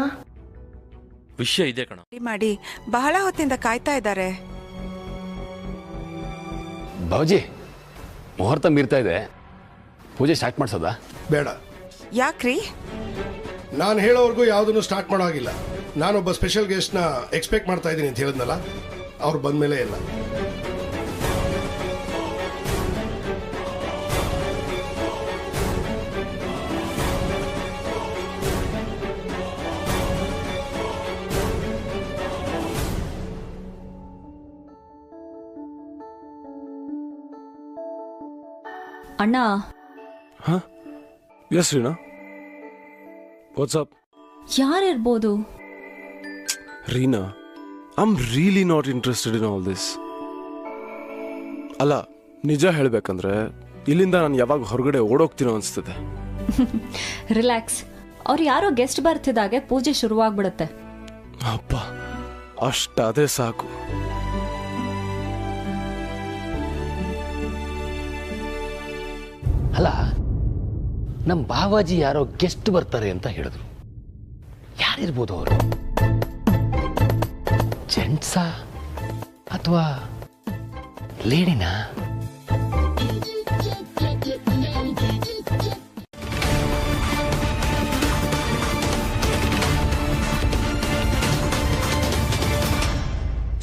ವಿಷಯ ಇದೆ ಕಣ. ಮಾಡಿ ಬಹಳ ಹೊತ್ತಿಂದ ಕಾಯ್ತಾ ಇದ್ದಾರೆ. ಬಾಬುಜಿ, ಮುಹೂರ್ತ ಮೀರ್ತಾ ಇದೆ, ಪೂಜೆ ಸ್ಟಾರ್ಟ್ ಮಾಡ್ಸೋದಾ? ಬೇಡ. ಯಾಕ್ರಿ? ನಾನು ಹೇಳೋವರೆಗೂ ಯಾವುದನ್ನು ಸ್ಟಾರ್ಟ್ ಮಾಡೋ ಹಾಗಿಲ್ಲ. ನಾನೊಬ್ಬ ಸ್ಪೆಷಲ್ ಗೆಸ್ಟ್ನ ಎಕ್ಸ್ಪೆಕ್ಟ್ ಮಾಡ್ತಾ ಇದ್ದೀನಿ ಅಂತ ಹೇಳಿದ್ನಲ್ಲ, ಅವ್ರು ಬಂದ್ಮೇಲೆ ಇಲ್ಲ. ಅಣ್ಣ. ಹಾಂ ಎಸ್ ರೀನಾ, ವಾಟ್ಸಪ್? ಯಾರಿರ್ಬೋದು? Reena, I am really not interested in all this. ಅಲ್ಲ, ನಿಜ ಹೇಳಬೇಕಂದ್ರೆ ಇಲ್ಲಿಂದ ನಾನು ಯಾವಾಗ ಹೊರಗಡೆ ಓಡೋಗ್ತೀನೋ ಅನಿಸ್ತದೆ. ರಿಲ್ಯಾಕ್ಸ್, ಅವ್ರು ಯಾರೋ ಗೆಸ್ಟ್ ಬರ್ತಿದ್ದಾಗೆ ಪೂಜೆ ಶುರುವಾಗ್ಬಿಡುತ್ತೆ. ಅಪ್ಪ, ಅಷ್ಟಾದೇ ಸಾಕು. ಅಲ್ಲ, ನಮ್ಮ ಬಾವಾಜಿ ಯಾರೋ ಗೆಸ್ಟ್ ಬರ್ತಾರೆ ಅಂತ ಹೇಳಿದ್ರು. ಯಾರಿರ್ಬೋದು ಅವರು? ಜೆಂಟ್ಸಾ ಅಥವಾ ಲೇಡಿನಾ?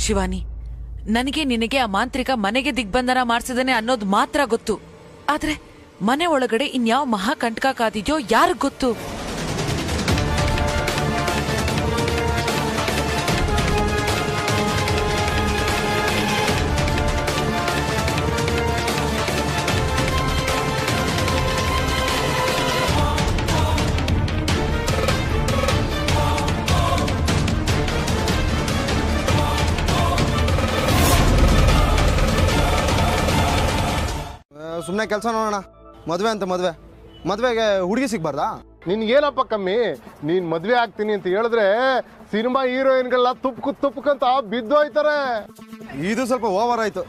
ಶಿವಾನಿ, ನನಗೆ ನಿನಗೆ ಆ ಮಾಂತ್ರಿಕ ಮನೆಗೆ ದಿಗ್ಬಂಧನ ಮಾಡಿಸಿದಾನೆ ಅನ್ನೋದು ಮಾತ್ರ ಗೊತ್ತು. ಆದ್ರೆ ಮನೆ ಒಳಗಡೆ ಇನ್ಯಾವ ಮಹಾಕಂಟಕ ಕಾದಿದ್ಯೋ ಯಾರಿಗ್ ಗೊತ್ತು? ಸುಮ್ಮನೆ ಕೆಲಸ ನೋಡೋಣ. ಮದುವೆ ಅಂತ ಮದುವೆಗೆ ಹುಡುಗಿ ಸಿಗ್ಬಾರ್ದಾ? ನಿನ್ಗೇನಪ್ಪ ಕಮ್ಮಿ? ನೀನ್ ಮದ್ವೆ ಆಗ್ತೀನಿ ಅಂತ ಹೇಳಿದ್ರೆ ಸಿನಿಮಾ ಹೀರೋಯಿನ್ಗಳನ್ನ ತುಪ್ಪಕ್ಕಂತ ಬಿದ್ದೋಯ್ತಾರೆ. ಇದು ಸ್ವಲ್ಪ ಓವರ್ ಆಯ್ತು.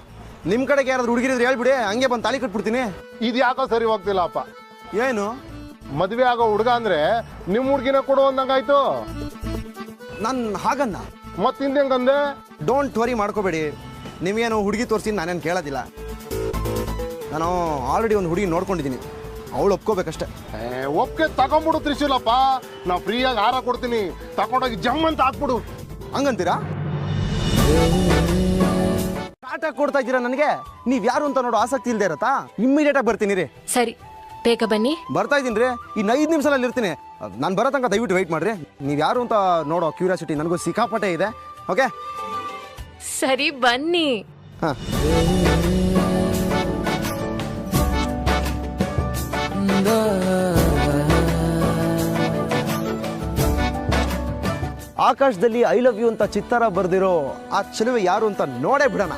ನಿಮ್ ಕಡೆಗೆ ಯಾರಾದ್ರೂ ಹುಡುಗಿರಿದ್ರೆ ಹೇಳ್ಬಿಡಿ, ಹಂಗೆ ಬಂದು ತಾಳಿ ಕಟ್ಬಿಡ್ತೀನಿ. ಇದು ಯಾಕೋ ಸರಿ ಹೋಗ್ತಿಲ್ಲಪ್ಪ. ಏನು ಮದ್ವೆ ಆಗೋ ಹುಡುಗ ಅಂದ್ರೆ ನಿಮ್ ಹುಡುಗಿನ ಕೊಡು ಅಂದಂಗಾಯ್ತು. ನಾನು ಹಾಗನ್ನ ಮತ್ತಿಂದಂಗಂದೆ. ಡೋಂಟ್ ವರಿ ಮಾಡ್ಕೋಬೇಡಿ. ನಿಮ್ಗೇನು ಹುಡುಗಿ ತೋರಿಸಿ ನಾನೇನು ಕೇಳೋದಿಲ್ಲ. ನಾನು ಆಲ್ರೆಡಿ ಒಂದು ಹುಡುಗಿ ನೋಡ್ಕೊಂಡಿದ್ದೀನಿ, ಅವಳು ಒಪ್ಕೋಬೇಕಷ್ಟೆ. ಒಪ್ಕೆ ತಗೊಂಡ್ಬಿಡು ತ್ರಿಶೂಲಪ್ಪ, ನಾ ಫ್ರೀಯಾಗಿ ಹಾರ ಕೊಡ್ತೀನಿ, ತಗೊಂಡೋಗಿ ಜಮ್ ಅಂತ ಹಾಕ್ಬಿಡು. ಹಂಗಂತೀರಾ? ಕಾಟ ಕೊಡ್ತಾ ಇದ್ದೀರಾ ನನಗೆ? ನೀವ್ ಯಾರು ಅಂತ ನೋಡೋ ಆಸಕ್ತಿ ಇಲ್ಲದೆ ಇರತ್ತಾ? ಇಮ್ಮಿಡಿಯೇಟ್ ಆಗಿ ಬರ್ತೀನಿ ರೀ. ಸರಿ, ಬೇಗ ಬನ್ನಿ. ಬರ್ತಾ ಇದ್ದೀನಿ ರೀ, ಇನ್ನು 5 ನಿಮಿಷದಲ್ಲಿ ಇರ್ತೀನಿ. ನಾನು ಬರೋ ತನಕ ದಯವಿಟ್ಟು ವೆಯ್ಟ್ ಮಾಡ್ರಿ. ನೀವು ಯಾರು ಅಂತ ನೋಡೋ ಕ್ಯೂರಿಯಾಸಿಟಿ ನನಗೂ ಸಿಕ್ಕಾಪಟ್ಟೆ ಇದೆ. ಓಕೆ, ಸರಿ ಬನ್ನಿ. ಹಾಂ, ಆಕಾಶದಲ್ಲಿ ಐ ಲವ್ ಯು ಅಂತ ಚಿತ್ತಾರ ಬರ್ದಿರೋ ಆ ಚೆಲುವೆ ಯಾರು ಅಂತ ನೋಡೇ ಬಿಡೋಣ.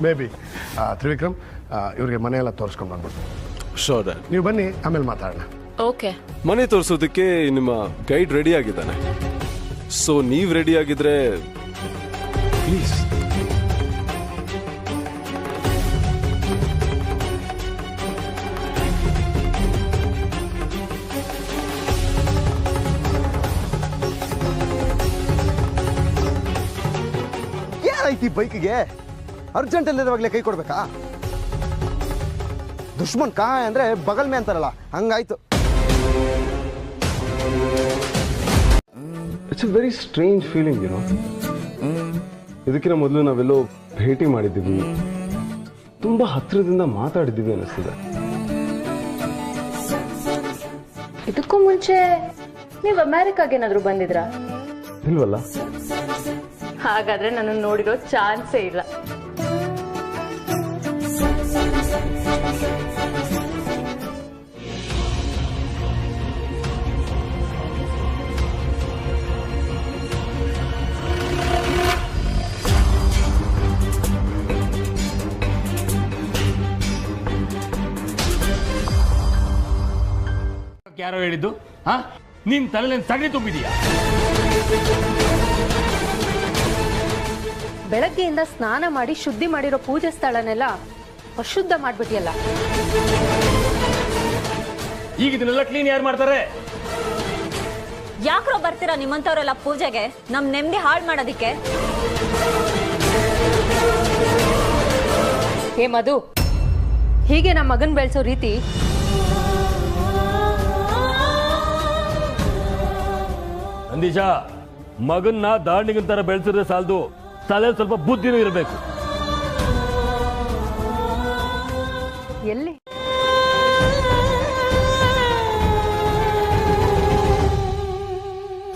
ಮೇ ಬಿ ತ್ರಿವಿಕ್ರಮ್, ಇವ್ರಿಗೆ ಮನೆಯೆಲ್ಲ ತೋರಿಸ್ಕೊಂಡು ಬಂದ್ಬಿಟ್ಟು. Sure dad. ನೀವು ಬನ್ನಿ, ಆಮೇಲೆ ಮಾತಾಡೋಣ. ಓಕೆ. ಮನೆ ತೋರಿಸೋದಕ್ಕೆ ನಿಮ್ಮ ಗೈಡ್ ರೆಡಿ ಆಗಿದ್ದಾನೆ. ಸೊ ನೀವು ರೆಡಿ ಆಗಿದ್ರೆ ಪ್ಲೀಸ್. ಏನಾಯ್ತು ಬೈಕ್ಗೆ? ಅರ್ಜೆಂಟ್ ಅಲ್ಲಿರುವಾಗಲೇ ಕೈ ಕೊಡ್ಬೇಕಾ? ದುಶ್ಮನ್ ಕಾ ಅಂದ್ರೆ ಬಗಲ್ ಮೇ ಅಂತಾರಲ್ಲ, ಹಂಗಾಯ್ತು. It's a very strange feeling, you know. ಇದಕ್ಕಿಂತ ಮೊದಲು ನಾವೆಲ್ಲೋ ಭೇಟಿ ಮಾಡಿದ್ದೀವಿ, ತುಂಬಾ ಹತ್ತಿರದಿಂದ ಮಾತಾಡಿದ್ದೀವಿ ಅನ್ನಿಸ್ತದೆ. ಇದಕ್ಕೂ ಮುಂಚೆ ನೀವು ಅಮೆರಿಕಾಗೆ ಏನಾದ್ರು ಬಂದಿದ್ರಾ? ಇಲ್ವಲ್ಲ. ಹಾಗಾದ್ರೆ ನಾನು ನೋಡಿರೋ ಚಾನ್ಸೇ ಇಲ್ಲ. ಯಾರೋ ಹೇಳಿದ್ದು? ಹಾ, ನಿನ್ ತಲೆಯಲ್ಲಿ ಸಗಣಿ ತುಂಬಿದೀಯಾ? ಬೆಳಗ್ಗೆಯಿಂದ ಸ್ನಾನ ಮಾಡಿ ಶುದ್ಧಿ ಮಾಡಿರೋ ಪೂಜೆ ಸ್ಥಳನೆಲ್ಲ ಅಶುದ್ಧ ಮಾಡ್ಬಿಟ್ಟಿಯಲ್ಲ. ಈಗ ಇದನ್ನೆಲ್ಲ ಕ್ಲೀನ್ ಯಾರು ಮಾಡ್ತಾರೆ? ಯಾಕ್ರೋ ಬರ್ತೀರಾ ನಿಮ್ಮಂತವ್ರೆಲ್ಲ ಪೂಜೆಗೆ ನಮ್ ನೆಮ್ಮದಿ ಹಾಳು ಮಾಡೋದಿಕ್ಕೆ? ಹೇ ಮಧು, ಹೀಗೆ ನಮ್ಮ ಮಗನ್ ಬೆಳೆಸೋ ರೀತಿ ನಂದೀಶ, ಮಗನ್ನ ದಾಂಡಿಗನ್ ತರ ಬೆಳೆಸಿದ್ರೆ ಸಾಲದು, ತಲೆ ಸ್ವಲ್ಪ ಬುದ್ಧಿನೂ ಇರಬೇಕು. ಎಲ್ಲಿ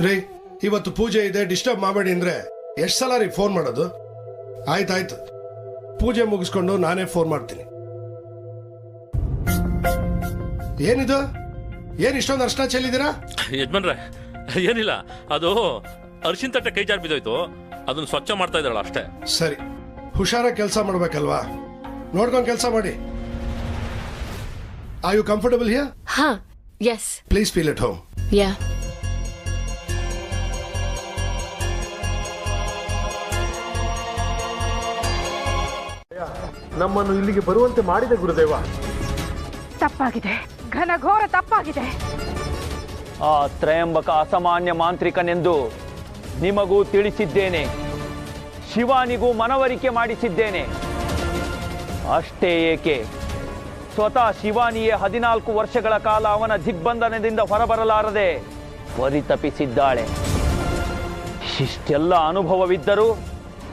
ರೀ, ಇವತ್ತು ಪೂಜೆ ಇದೆ, ಡಿಸ್ಟರ್ಬ್ ಮಾಡಬೇಡಿ ಅಂದ್ರೆ ಎಷ್ಟು ಸಲ ರೀ ಫೋನ್ ಮಾಡೋದು? ಆಯ್ತಾಯ್ತು, ಪೂಜೆ ಮುಗಿಸ್ಕೊಂಡು ನಾನೇ ಫೋನ್ ಮಾಡ್ತೀನಿ. ಏನಿದು? ಏನ್ ಇಷ್ಟೊಂದು ಅರ್ಶನ ಚೆಲ್ಲಿದ್ದೀರಾ? ಯಜಮಾನ್ರೆ, ಏನಿಲ್ಲ, ಅದು ಅರಿಶಿನ ತಟ್ಟೆ ಕೈ ಜಾರ್ ಬಿದ್ದೋಯ್ತು, ಅದನ್ನ ಸ್ವಚ್ಛ ಮಾಡ್ತಾ ಇದ್ದಾಳ ಅಷ್ಟೇ. ಸರಿ, ಹುಷಾರಾಗಿ ಕೆಲಸ ಮಾಡ್ಬೇಕಲ್ವಾ? ನೋಡ್ಕೊಂಡು ಕೆಲಸ ಮಾಡಿ. Are you comfortable here? ಹಾ, yes. Please feel at home. Yeah. ನಮ್ಮನ್ನು ಇಲ್ಲಿಗೆ ಬರುವಂತೆ ಮಾಡಿದೆ ಗುರುದೇವ. ತಪ್ಪಾಗಿದೆ, ಘನಘೋರ ತಪ್ಪಾಗಿದೆ. ಆ ತ್ರಯಂಬಕ ಅಸಾಮಾನ್ಯ ಮಾಂತ್ರಿಕನೆಂದು ನಿಮಗೂ ತಿಳಿಸಿದ್ದೇನೆ, ಶಿವಾನಿಗೂ ಮನವರಿಕೆ ಮಾಡಿಸಿದ್ದೇನೆ. ಅಷ್ಟೇ ಏಕೆ, ಸ್ವತಃ ಶಿವಾನಿಯೇ 14 ವರ್ಷಗಳ ಕಾಲ ಅವನ ದಿಗ್ಬಂಧನದಿಂದ ಹೊರಬರಲಾರದೆ ಪರಿತಪಿಸಿದ್ದಾಳೆ. ಇಷ್ಟೆಲ್ಲ ಅನುಭವವಿದ್ದರೂ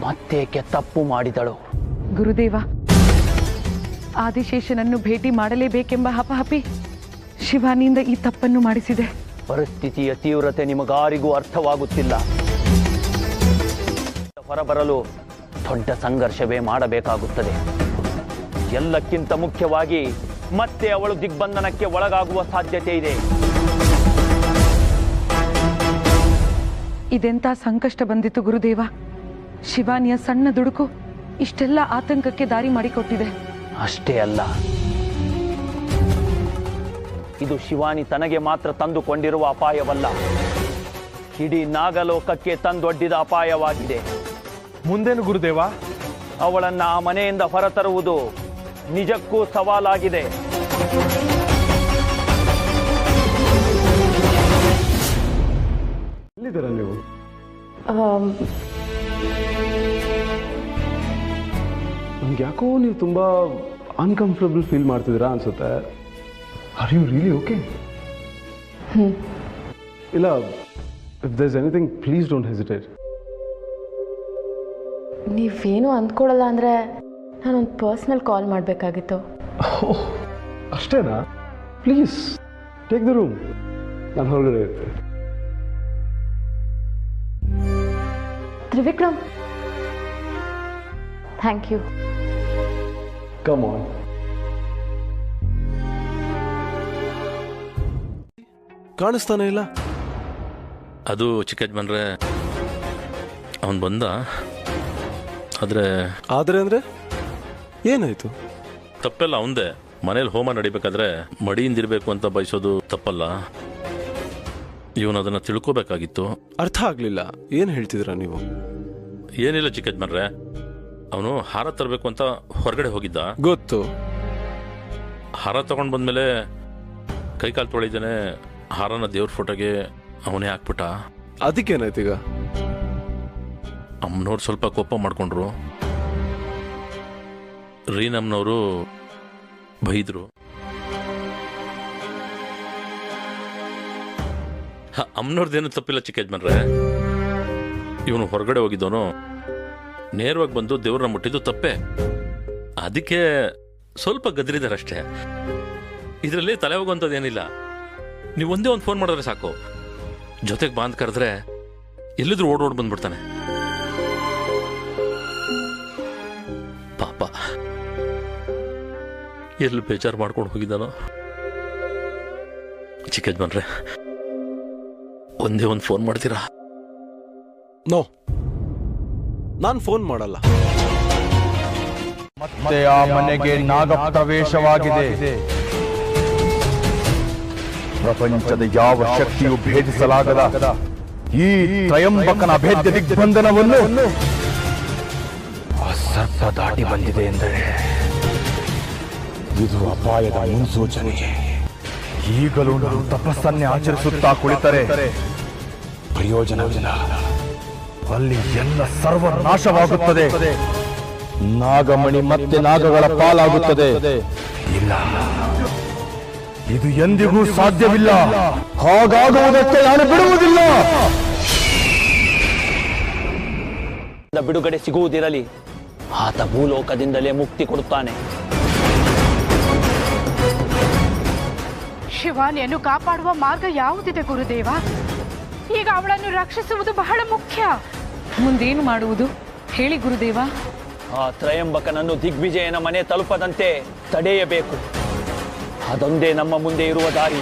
ಮತ್ತೇಕೆ ತಪ್ಪು ಮಾಡಿದಳು? ಗುರುದೇವ, ಆದಿಶೇಷನನ್ನು ಭೇಟಿ ಮಾಡಲೇಬೇಕೆಂಬ ಹಪಹಪಿ ಶಿವಾನಿಯಿಂದ ಈ ತಪ್ಪನ್ನು ಮಾಡಿಸಿದೆ. ಪರಿಸ್ಥಿತಿಯ ತೀವ್ರತೆ ನಿಮಗಾರಿಗೂ ಅರ್ಥವಾಗುತ್ತಿಲ್ಲ. ಹೊರಬರಲು ದೊಡ್ಡ ಸಂಘರ್ಷವೇ ಮಾಡಬೇಕಾಗುತ್ತದೆ. ಎಲ್ಲಕ್ಕಿಂತ ಮುಖ್ಯವಾಗಿ ಮತ್ತೆ ಅವಳು ದಿಗ್ಬಂಧನಕ್ಕೆ ಒಳಗಾಗುವ ಸಾಧ್ಯತೆ ಇದೆ. ಇದೆಂತ ಸಂಕಷ್ಟ ಬಂದಿತ್ತು ಗುರುದೇವ. ಶಿವಾನಿಯ ಸಣ್ಣ ದುಡುಕು ಇಷ್ಟೆಲ್ಲ ಆತಂಕಕ್ಕೆ ದಾರಿ ಮಾಡಿಕೊಟ್ಟಿದೆ. ಅಷ್ಟೇ ಅಲ್ಲ, ಇದು ಶಿವಾನಿ ತನಗೆ ಮಾತ್ರ ತಂದುಕೊಂಡಿರುವ ಅಪಾಯವಲ್ಲ, ಇಡೀ ನಾಗಲೋಕಕ್ಕೆ ತಂದೊಡ್ಡಿದ ಅಪಾಯವಾಗಿದೆ. ಮುಂದೇನು ಗುರುದೇವ? ಅವಳನ್ನ ಆ ಮನೆಯಿಂದ ಹೊರತರುವುದು ನಿಜಕ್ಕೂ ಸವಾಲಾಗಿದೆ. ಎಲ್ಲಿದ್ದೀರಾ ನೀವು? ನಮ್ಗೆ ಯಾಕೋ ನೀವು ತುಂಬಾ ಅನ್ಕಂಫರ್ಟಬಲ್ ಫೀಲ್ ಮಾಡ್ತಿದ್ದೀರಾ ಅನ್ಸುತ್ತೆ. Are you really okay? ಇಲ್ಲ, if there is anything please don't hesitate. ನೀವೇನು ಅಂದ್ಕೊಳ್ಳಲ್ಲ ಅಂದರೆ ನಾನೊಂದು ಪರ್ಸ್ನಲ್ ಕಾಲ್ ಮಾಡಬೇಕಾಗಿತ್ತು. ಅಷ್ಟೇನಾ? ಪ್ಲೀಸ್ ಟೇಕ್ ದ ರೂಮ್, ನಾನು ಹೊರಗಡೆ ಇರ್ತೀನಿ. Trivikram, thank you. Come on. ಕಾಣಿಸ್ತಾನೆ ಇಲ್ಲ. ಅದು ಚಿಕ್ಕ ಯಜಮಾನ್ರೆ, ಅವನು ಬಂದ. ಆದ್ರೆ ಅಂದ್ರೆ ಏನಾಯ್ತು? ತಪ್ಪೆಲ್ಲ ಅವಂದೇ. ಮನೇಲಿ ಹೋಮ ನಡಿಬೇಕಾದ್ರೆ ಮಡಿಯಿಂದಿರ್ಬೇಕು ಅಂತ ಬಯಸೋದು ತಪ್ಪಲ್ಲ. ಇವನು ಅದನ್ನ ತಿಳ್ಕೋಬೇಕಾಗಿತ್ತು. ಅರ್ಥ ಆಗ್ಲಿಲ್ಲ, ಏನ್ ಹೇಳ್ತಿದ್ರ ನೀವು? ಏನಿಲ್ಲ ಚಿಕ್ಕ ಯಜಮಾನ್ರೆ, ಅವನು ಹಾರ ತರಬೇಕು ಅಂತ ಹೊರಗಡೆ ಹೋಗಿದ್ದ. ಗೊತ್ತು. ಹಾರ ತಗೊಂಡ್ ಬಂದ್ಮೇಲೆ ಕೈಕಾಲು ತೊಳಿದೇನೆ ಹಾರನ ದೇವ್ರ ಫೋಟೋಗೆ ಅವನೇ ಹಾಕ್ಬಿಟ್ಟ. ಅದಕ್ಕೇನಾಯ್ತೀಗ? ಅಮ್ಮನವ್ರು ಸ್ವಲ್ಪ ಕೋಪ ಮಾಡ್ಕೊಂಡ್ರು. ರೀನಮ್ಮನವರು ಬೈದ್ರು. ಅಮ್ಮನವ್ರದ್ದೇನು ತಪ್ಪಿಲ್ಲ ಚಿಕ್ಕ ಯಜಮಾನ್ರೆ. ಇವನು ಹೊರಗಡೆ ಹೋಗಿದ್ದವನು ನೇರವಾಗಿ ಬಂದು ದೇವ್ರನ್ನ ಮುಟ್ಟಿದ್ದು ತಪ್ಪೆ. ಅದಕ್ಕೆ ಸ್ವಲ್ಪ ಗದರಿದಾರಷ್ಟೇ. ಇದರಲ್ಲಿ ತಲೆ ಹೋಗುವಂಥದ್ದೇನಿಲ್ಲ. ನೀವು ಒಂದೇ ಒಂದು ಫೋನ್ ಮಾಡಿದ್ರೆ ಸಾಕು, ಜೊತೆಗೆ ಬಾಂದ್ ಕರೆದ್ರೆ ಎಲ್ಲಿದ್ರು ಓಡೋಡ್ ಬಂದ್ಬಿಡ್ತಾನೆ. ಪಾಪ ಎಲ್ಲಿ ಬೇಜಾರು ಮಾಡ್ಕೊಂಡು ಹೋಗಿದ್ದಾನೋ. ಚಿಕ್ಕ ಯಜಮಾನ್ರೆ, ಒಂದೇ ಒಂದು ಫೋನ್ ಮಾಡ್ತೀರಾ? ನೋ, ನಾನು ಫೋನ್ ಮಾಡಲ್ಲ. ಮತ್ತೆ ಆ ಮನೆಗೆ ನಾಗ ಪ್ರವೇಶವಾಗಿದೆ. ಪ್ರಪಂಚದ ಯಾವ ಶಕ್ತಿಯು ಭೇದಿಸಲಾಗದ ಈ ತ್ರಯಂಬಕನ ಅಭೇದ್ಯ ದಿಗ್ಬಂಧನವನ್ನು ಆ ಸರ್ಪ ದಾಟಿ ಬಂದಿದೆ ಎಂದರೆ ಇದು ಅಪಾಯದ ಮುನ್ಸೂಚನೆ. ಈಗಲೂ ನಾವು ತಪಸ್ಸನ್ನೇ ಆಚರಿಸುತ್ತಾ ಕುಳಿತರೆ ಪ್ರಯೋಜನವಿಲ್ಲ. ಅಲ್ಲಿ ಎಲ್ಲ ಸರ್ವನಾಶವಾಗುತ್ತದೆ. ನಾಗಮಣಿ ಮತ್ತೆ ನಾಗಗಳ ಪಾಲಾಗುತ್ತದೆ. ಇಲ್ಲ, ಇದು ಎಂದಿಗೂ ಸಾಧ್ಯವಿಲ್ಲ. ಹಾಗಾಗುವುದಕ್ಕೆ ನಾನು ಬಿಡುವುದಿಲ್ಲ. ಬಿಡುಗಡೆ ಸಿಗುವುದಿರಲಿ, ಆತ ಭೂಲೋಕದಿಂದಲೇ ಮುಕ್ತಿ ಕೊಡುತ್ತಾನೆ. ಶಿವಾನಿಯನ್ನು ಕಾಪಾಡುವ ಮಾರ್ಗ ಯಾವುದಿದೆ ಗುರುದೇವ? ಈಗ ಅವಳನ್ನು ರಕ್ಷಿಸುವುದು ಬಹಳ ಮುಖ್ಯ. ಮುಂದೇನು ಮಾಡುವುದು ಹೇಳಿ ಗುರುದೇವ. ಆ ತ್ರಯಂಬಕನನ್ನು ದಿಗ್ವಿಜಯನ ಮನೆ ತಲುಪದಂತೆ ತಡೆಯಬೇಕು. ಅದೊಂದೇ ನಮ್ಮ ಮುಂದೆ ಇರುವ ದಾರಿ.